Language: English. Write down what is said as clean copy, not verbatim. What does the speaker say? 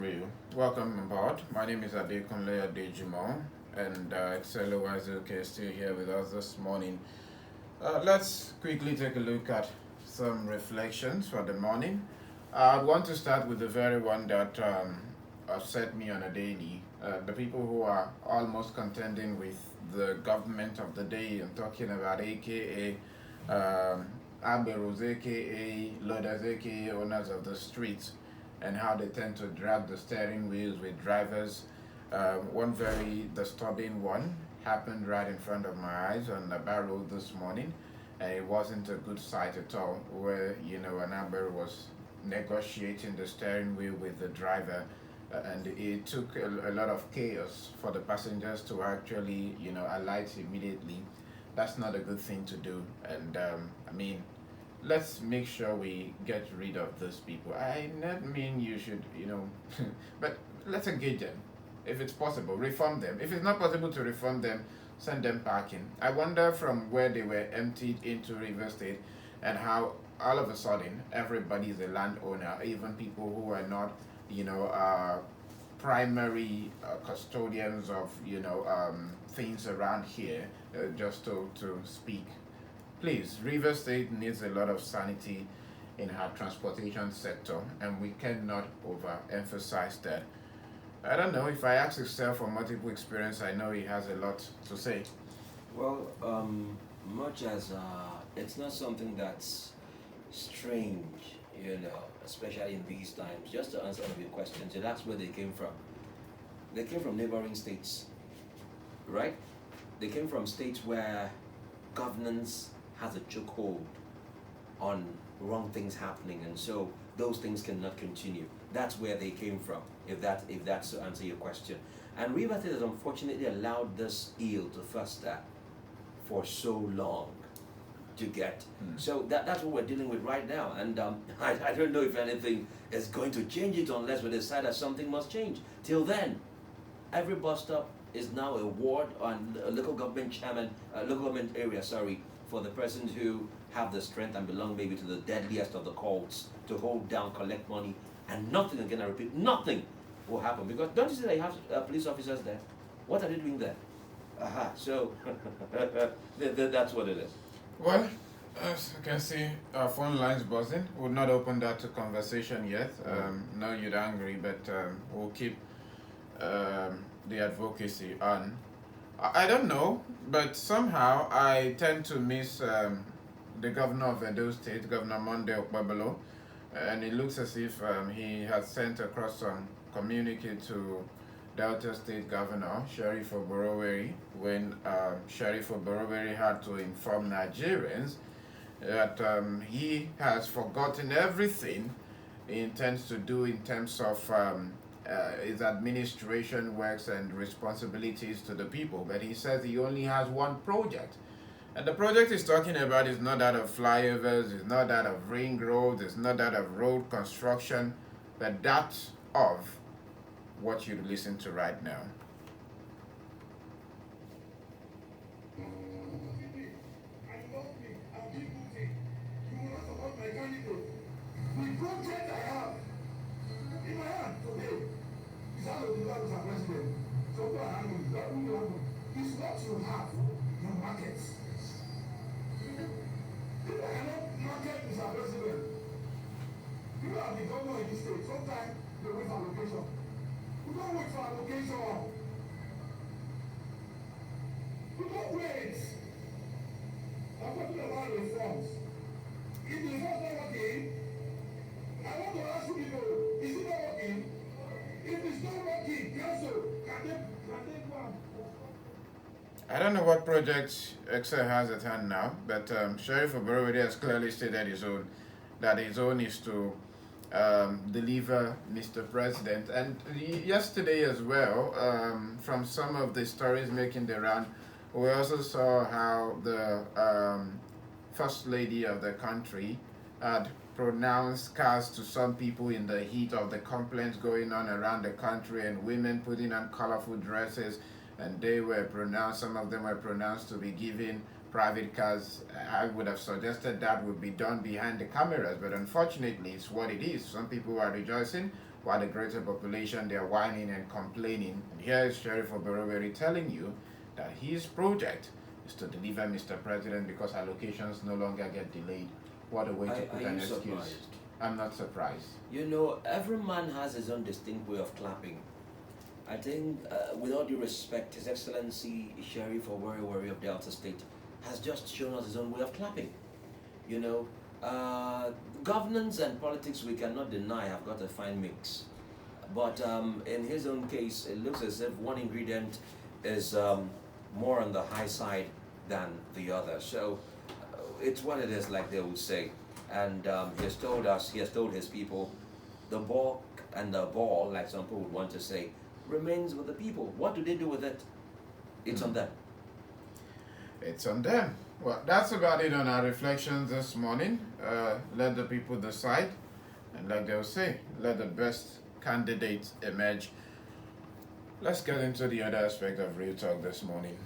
You. Welcome aboard. My name is Adekunle Adejumo, and Excel Uwaezuoke is still here with us this morning. Let's quickly take a look at some reflections for the morning. I want to start with the very one that upset me on a daily. The people who are almost contending with the government of the day and talking about AKA Aberos, AKA loaders, AKA owners of the streets, and how they tend to drag the steering wheels with drivers. One very disturbing one happened right in front of my eyes on the road this morning, and it wasn't a good sight at all. Where an Amber was negotiating the steering wheel with the driver, and it took a lot of chaos for the passengers to actually alight immediately. That's not a good thing to do, and I mean let's make sure we get rid of those people. I not mean you should, but let's engage them. If it's possible, reform them. If it's not possible to reform them, send them packing. I wonder from where they were emptied into River State and how all of a sudden everybody is a landowner, even people who are not, primary custodians of, things around here, just to speak. Please, River State needs a lot of sanity in her transportation sector, and we cannot overemphasize that. I don't know if I ask Excel for multiple experience, I know he has a lot to say. Well, much as it's not something that's strange, especially in these times. Just to answer one of your questions, you asked where they came from. They came from neighboring states, right? They came from states where governance has a chokehold on wrong things happening, and so those things cannot continue. That's where they came from. If that's to answer your question. And River State has unfortunately allowed this eel to fester for so long to get. So that's what we're dealing with right now. And I don't know if anything is going to change it unless we decide that something must change. Till then, every bus stop is now a ward on a local government chairman, local government area, sorry, for the persons who have the strength and belong maybe to the deadliest of the cults to hold down, collect money, and nothing, again I repeat, nothing will happen. Because don't you see that you have police officers there? What are they doing there? Aha, so that's what it is. Well, as you can see, our phone line's buzzing. We'll not open that to conversation yet. No, you're angry, but we'll keep the advocacy on. I don't know, but somehow I tend to miss the governor of Edo State, Governor Monday Okpabalo, and it looks as if he has sent across some communique to Delta State Governor Sheriff Oboroweri when Sheriff Oboroweri had to inform Nigerians that he has forgotten everything he intends to do in terms of his administration works and responsibilities to the people. But he says he only has one project. And the project he's talking about is not that of flyovers, it's not that of ring roads, it's not that of road construction, but that of what you listen to right now. The project I have in my hand today is how to develop as a president. So what happened? Is what you have, your markets. People cannot market Mr. President. People have the governor in this state. Sometimes they wait for allocation. We don't wait for allocation. We don't wait. I'm talking about reforms. If the reforms not working, I want to ask you people, is it not working? If it's not working, council, can they go and... I don't know what project Excel has at hand now, but Sheriff Oboroweri has clearly stated that his own is to deliver Mr. President. And yesterday as well, from some of the stories making the round, we also saw how the First Lady of the country had pronounced cars to some people in the heat of the complaints going on around the country and women putting on colorful dresses, and some of them were pronounced to be given private cars. I would have suggested that would be done behind the cameras, but unfortunately it's what it is. Some people are rejoicing, while the greater population, they are whining and complaining. And here is Sheriff Oberoberi telling you that his project is to deliver Mr. President because allocations no longer get delayed. What a way to put an excuse. Surprised? I'm not surprised. You know, every man has his own distinct way of clapping. I think, with all due respect, His Excellency Sheriff Oberoberi of Delta State has just shown us his own way of clapping. You know, governance and politics, we cannot deny, have got a fine mix. But in his own case, it looks as if one ingredient is more on the high side than the other. So it's what it is, like they would say. And he has told us, he has told his people, the buck and the ball, like some people would want to say, remains with the people. What do they do with it? It's on them. It's on them. Well, that's about it on our reflections this morning. Let the people decide. And like they'll say, let the best candidate emerge. Let's get into the other aspect of Real Talk this morning.